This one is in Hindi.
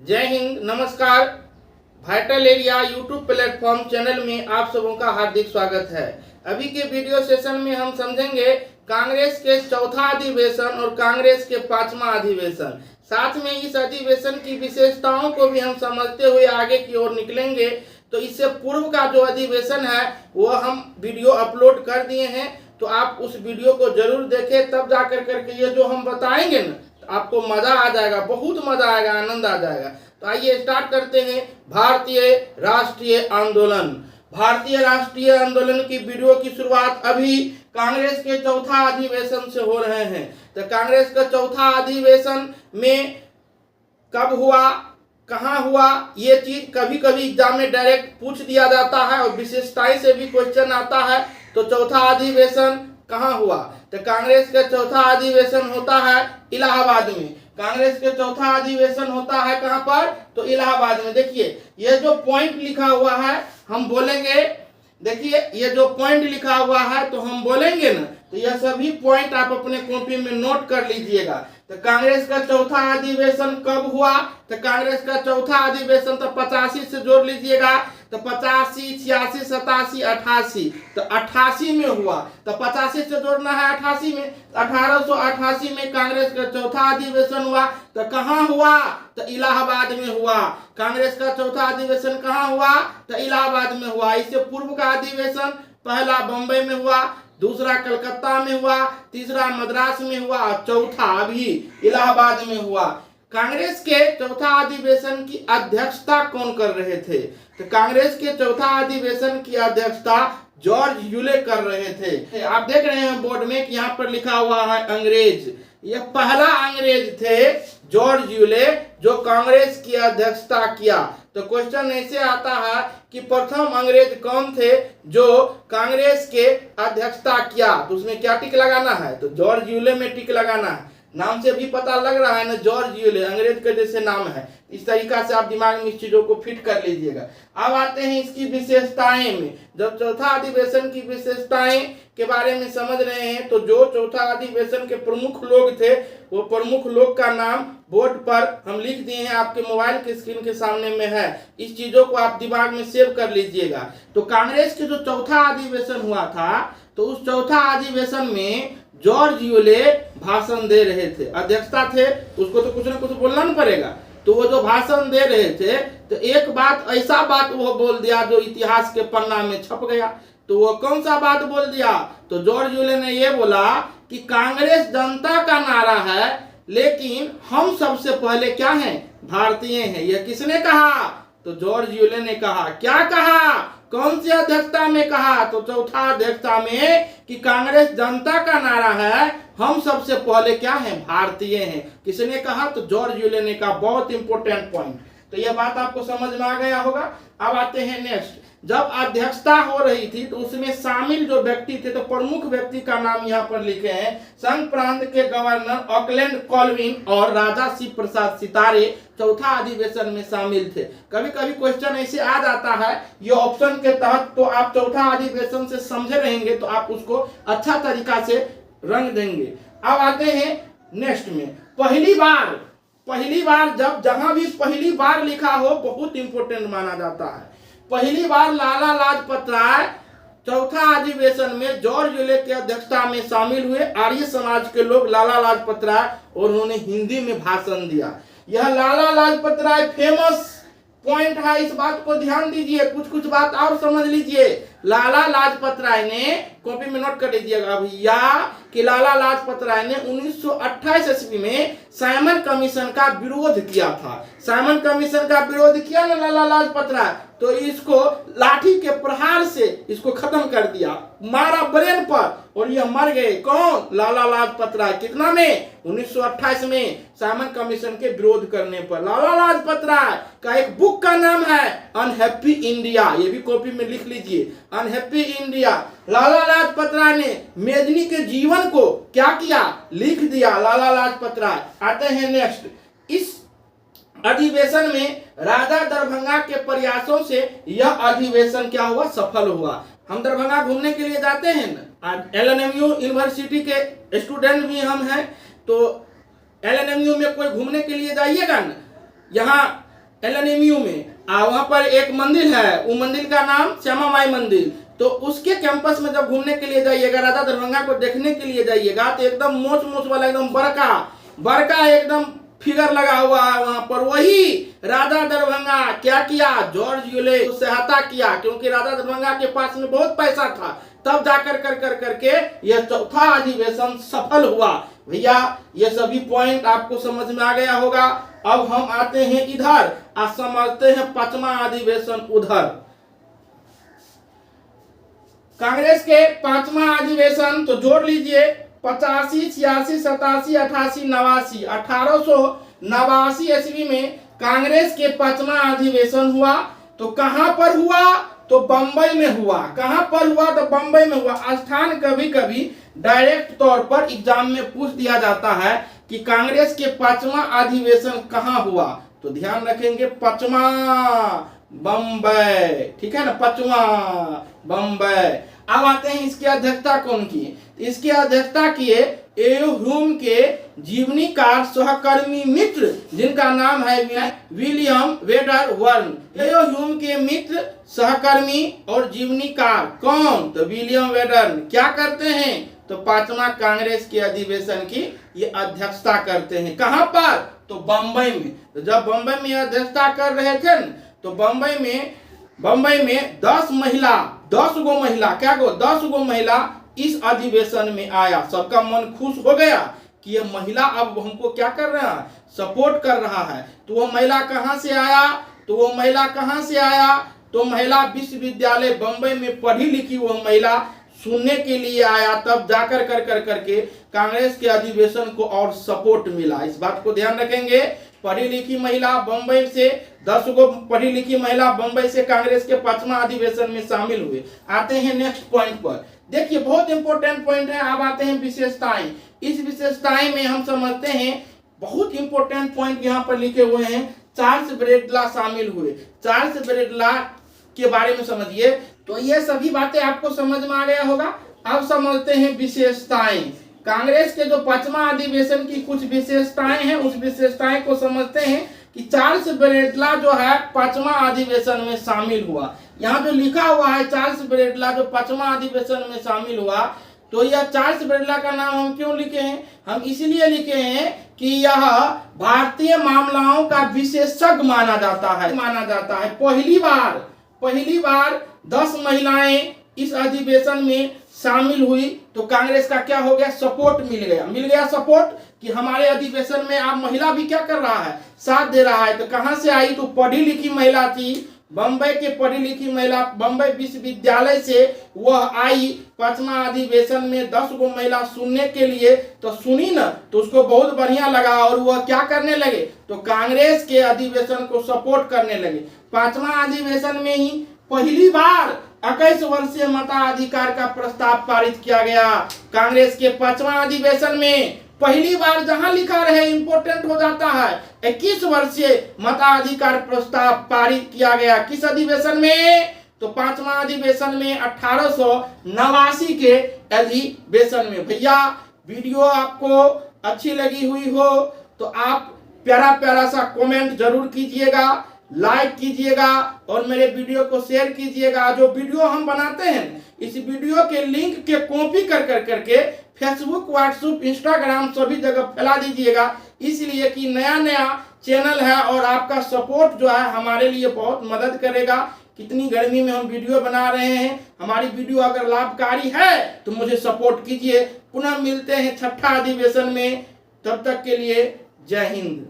जय हिंद, नमस्कार। Vital area YouTube platform channel में आप सबों का हार्दिक स्वागत है। अभी के वीडियो सेशन में हम समझेंगे कांग्रेस के चौथा अधिवेशन और कांग्रेस के पांचवा अधिवेशन। साथ में इस अधिवेशन की विशेषताओं को भी हम समझते हुए आगे की ओर निकलेंगे। तो इससे पूर्व का जो अधिवेशन है वो हम वीडियो अपलोड कर दिए हैं, तो आप उस वीडियो को जरूर देखें, तब जाकर करके ये जो हम बताएंगे ना आपको मजा आ जाएगा, बहुत मजा आएगा, आनंद आ जाएगा। तो आइए स्टार्ट करते हैं। भारतीय राष्ट्रीय आंदोलन। भारतीय राष्ट्रीय आंदोलन की वीडियो की शुरुआत अभी कांग्रेस के चौथा अधिवेशन से हो रहे हैं। तो कांग्रेस का चौथा अधिवेशन में कब हुआ, कहाँ हुआ, ये चीज कभी कभी एग्जाम में डायरेक्ट पूछ दिया जाता है और विशेषताएं से भी क्वेश्चन आता है। तो चौथा अधिवेशन कहाँ हुआ? तो कांग्रेस का चौथा अधिवेशन होता है इलाहाबाद में। कांग्रेस के चौथा अधिवेशन होता है कहाँ पर? तो इलाहाबाद में। देखिए ये जो पॉइंट लिखा हुआ है हम बोलेंगे, देखिए ये जो पॉइंट लिखा हुआ है तो हम बोलेंगे ना, तो यह सभी पॉइंट आप अपने कॉपी में नोट कर लीजिएगा। तो कांग्रेस का चौथा अधिवेशन कब हुआ? तो कांग्रेस का चौथा अधिवेशन तो 85 से जोड़ लीजिएगा। तो 85, 86, 87, 88, तो 88 में हुआ। तो 85 से जोड़ना है 88 में। 1888 में कांग्रेस का चौथा अधिवेशन हुआ। तो कहाँ हुआ? तो इलाहाबाद में हुआ। कांग्रेस का चौथा अधिवेशन कहाँ हुआ? तो इलाहाबाद में हुआ। इससे पूर्व का अधिवेशन पहला बंबई में हुआ, दूसरा कलकत्ता में हुआ, तीसरा मद्रास में हुआ और चौथा अभी इलाहाबाद में हुआ। कांग्रेस के चौथा अधिवेशन की अध्यक्षता कौन कर रहे थे? तो कांग्रेस के चौथा अधिवेशन की अध्यक्षता जॉर्ज यूले कर रहे थे। आप देख रहे हैं बोर्ड में कि यहाँ पर लिखा हुआ है अंग्रेज। यह पहला अंग्रेज थे जॉर्ज यूले जो कांग्रेस की अध्यक्षता किया। तो क्वेश्चन ऐसे आता है कि प्रथम अंग्रेज कौन थे जो कांग्रेस के अध्यक्षता किया? तो उसमें क्या टिक लगाना है? तो जॉर्ज यूले में टिक लगाना है। नाम से भी पता लग रहा है ना, जॉर्ज यूले अंग्रेज के जैसे नाम है। इस तरीका से आप दिमाग में इस चीजों को फिट कर लीजिएगा। अब आते हैं इसकी विशेषताएं में। जब चौथा अधिवेशन की विशेषताएं के बारे में समझ रहे हैं तो जो चौथा अधिवेशन के प्रमुख लोग थे वो प्रमुख लोग का नाम बोर्ड पर हम लिख दिए हैं, आपके मोबाइल के स्क्रीन के सामने में है। इस चीजों को आप दिमाग में सेव कर लीजिएगा। तो कांग्रेस के जो चौथा अधिवेशन हुआ था तो उस चौथा अधिवेशन में जॉर्ज यूले भाषण दे रहे थे, अध्यक्षता थे, उसको तो कुछ ना कुछ बोलना न पड़ेगा। तो वो जो भाषण दे रहे थे तो एक बात, ऐसा बात वो बोल दिया जो इतिहास के पन्ना में छप गया। तो वो कौन सा बात बोल दिया? तो जॉर्ज यूले ने ये बोला कि कांग्रेस जनता का नारा है लेकिन हम सबसे पहले क्या हैं? भारतीय हैं। यह किसने कहा? तो जॉर्ज यूले ने कहा। क्या कहा? कौन सी अध्यक्षता में कहा? तो चौथा अध्यक्षता में कि कांग्रेस जनता का नारा है, हम सबसे पहले क्या हैं? भारतीय हैं। किसने कहा? तो जॉर्ज यूले ने कहा। बहुत इंपॉर्टेंट पॉइंट। तो यह बात आपको समझ में आ गया होगा। अब आते हैं नेक्स्ट। जब अध्यक्षता हो रही थी तो उसमें शामिल जो व्यक्ति थे, तो प्रमुख व्यक्ति का नाम यहाँ पर लिखे हैं। संघ प्रांत के गवर्नर ऑकलैंड कॉल्विन और राजा शिव प्रसाद सितारे चौथा अधिवेशन में शामिल थे। कभी कभी क्वेश्चन ऐसे आ जाता है ये ऑप्शन के तहत, तो आप चौथा अधिवेशन से समझे रहेंगे तो आप उसको अच्छा तरीका से रंग देंगे। अब आते हैं नेक्स्ट में। पहली बार जब जहां भी पहली बार लिखा हो बहुत इंपॉर्टेंट माना जाता है। पहली बार लाला लाजपत राय चौथा अधिवेशन में जॉर्ज यूले की अध्यक्षता में शामिल हुए। आर्य समाज के लोग लाला लाजपत राय, और उन्होंने हिंदी में भाषण दिया। यह लाला लाजपत राय फेमस पॉइंट है, इस बात को ध्यान दीजिए। कुछ बात और समझ लीजिए। लाला लाजपत राय ने, कॉपी में नोट कर लीजिएगा भैया, कि लाला लाजपत राय ने 1928 ईस्वी में साइमन कमीशन का विरोध किया था। साइमन कमीशन का विरोध किया ना लाला लाजपत राय, तो इसको लाठी के प्रहार से इसको खत्म कर दिया, मारा ब्रेन पर, और यह मर गए। कौन? लाला लाजपत राय। कितना में? 1928 में साइमन कमीशन के विरोध करने पर। लाला लाजपत राय का एक बुक का नाम है अनहैप्पी इंडिया, ये भी कॉपी में लिख लीजिए, अनहैप्पी इंडिया। लाला लाजपत राय ने मेदिनी के जीवन को क्या किया? लिख दिया लाला लाजपत राय। आते हैं नेक्स्ट। इस अधिवेशन में राजा दरभंगा के प्रयासों से यह अधिवेशन क्या हुआ? सफल हुआ। हम दरभंगा घूमने के लिए जाते हैं ना, LNMU यूनिवर्सिटी के स्टूडेंट भी हम हैं, तो LNMU में कोई घूमने के लिए जाइएगा ना, यहाँ LNMU में वहाँ पर एक मंदिर है, वो मंदिर का नाम श्यामा माई मंदिर। तो उसके कैंपस में जब घूमने के लिए जाइएगा, राजा दरभंगा को देखने के लिए जाइएगा, तो एकदम मोच मोच वाला एकदम बड़का एकदम फिगर लगा हुआ है वहां पर। वही राजा दरभंगा क्या किया, जॉर्ज यूले को सहायता किया, क्योंकि राजा दरभंगा के पास में बहुत पैसा था, तब जाकर करके यह चौथा अधिवेशन सफल हुआ। भैया ये सभी पॉइंट आपको समझ में आ गया होगा। अब हम आते हैं इधर और समझते हैं पांचवा अधिवेशन उधर। कांग्रेस के पांचवा अधिवेशन तो जोड़ लीजिए, 85, 86, 87, 88, 89। 1889 ईस्वी में कांग्रेस के पांचवा अधिवेशन हुआ। तो कहां पर हुआ, तो बंबई में हुआ। कहां पर हुआ, तो बंबई में हुआ। स्थान कभी कभी डायरेक्ट तौर पर एग्जाम में पूछ दिया जाता है कि कांग्रेस के पांचवा अधिवेशन कहां हुआ, तो ध्यान रखेंगे पांचवा बंबई, ठीक है ना, पांचवा बंबई। अब आते हैं इसकी अध्यक्षता कौन की, इसकी अध्यक्षता किए एयो ह्यूम के जीवनीकार सहकर्मी मित्र, जिनका नाम है विलियम वेडर वर्न। एयो ह्यूम के मित्र, सहकर्मी और जीवनीकार कौन, तो विलियम वेडर क्या करते हैं, तो पांचवा कांग्रेस के अधिवेशन की ये अध्यक्षता करते हैं। कहां पर, तो बंबई में। तो जब बंबई में अध्यक्षता कर रहे थे न, तो बंबई में 10 महिला, 10 गो महिला, क्या गो, 10 गो महिला इस अधिवेशन में आया। सबका मन खुश हो गया कि ये महिला अब हमको क्या कर रहा है, सपोर्ट कर रहा है। तो वो महिला कहां से आया, तो वो महिला कहां से आया, तो महिला विश्वविद्यालय बंबई में पढ़ी लिखी वो महिला सुनने के लिए आया। तब जाकर करके कांग्रेस के अधिवेशन को और सपोर्ट मिला। इस बात को ध्यान रखेंगे। पढ़ी लिखी महिला बंबई से, 10 गो पढ़ी लिखी महिला बंबई से कांग्रेस के पांचवा अधिवेशन में शामिल हुए। आते हैं नेक्स्ट पॉइंट पर। देखिए बहुत इंपॉर्टेंट पॉइंट है। अब आते हैं विशेषताएं। इस विशेषताएं में हम समझते हैं, बहुत इंपॉर्टेंट पॉइंट यहाँ पर लिखे हुए हैं। चार्ल्स ब्रेडला शामिल हुए। चार्ल्स ब्रेडला के बारे में समझिए। तो ये सभी बातें आपको समझ में आ गया होगा। अब समझते हैं विशेषताएं। कांग्रेस के जो पांचवा अधिवेशन की कुछ विशेषताएं हैं, उस विशेषताएं को समझते हैं कि चार्ल्स ब्रेडला जो है पांचवा अधिवेशन में शामिल हुआ। यहाँ जो लिखा हुआ है चार्ल्स ब्रेडला जो पांचवा अधिवेशन में शामिल हुआ, तो यह चार्ल्स ब्रेडला का नाम हम क्यों लिखे हैं, हम इसलिए लिखे हैं कि यह भारतीय मामलाओं का विशेषज्ञ माना जाता है। पहली बार 10 महिलाएं इस अधिवेशन में शामिल हुई। तो कांग्रेस का क्या हो गया, सपोर्ट मिल गया सपोर्ट कि हमारे अधिवेशन में आप महिला भी क्या कर रहा है, साथ दे रहा है। तो कहां से आई, तो पढ़ी लिखी महिला थी, बंबई के पढ़ी लिखी महिला, बंबई विश्वविद्यालय से वह आई पांचवा अधिवेशन में 10 गो महिला सुनने के लिए। तो सुनी ना, तो उसको बहुत बढ़िया लगा और वह क्या करने लगे, तो कांग्रेस के अधिवेशन को सपोर्ट करने लगे। पांचवा अधिवेशन में ही पहली बार 21 वर्षीय मताधिकार का प्रस्ताव पारित किया गया। कांग्रेस के पांचवा अधिवेशन में पहली बार, जहां लिखा रहे इंपोर्टेंट हो जाता है, 21 वर्षीय मताधिकार प्रस्ताव पारित किया गया। किस अधिवेशन में, तो पांचवा अधिवेशन में 1889 के अधिवेशन में। भैया वीडियो आपको अच्छी लगी हुई हो तो आप प्यारा सा कमेंट जरूर कीजिएगा, लाइक कीजिएगा और मेरे वीडियो को शेयर कीजिएगा। जो वीडियो हम बनाते हैं, इस वीडियो के लिंक के कॉपी करके फेसबुक, व्हाट्सएप, इंस्टाग्राम सभी जगह फैला दीजिएगा, इसलिए कि नया चैनल है और आपका सपोर्ट जो है हमारे लिए बहुत मदद करेगा। कितनी गर्मी में हम वीडियो बना रहे हैं, हमारी वीडियो अगर लाभकारी है तो मुझे सपोर्ट कीजिए। पुनः मिलते हैं छठा अधिवेशन में, तब तक के लिए जय हिंद।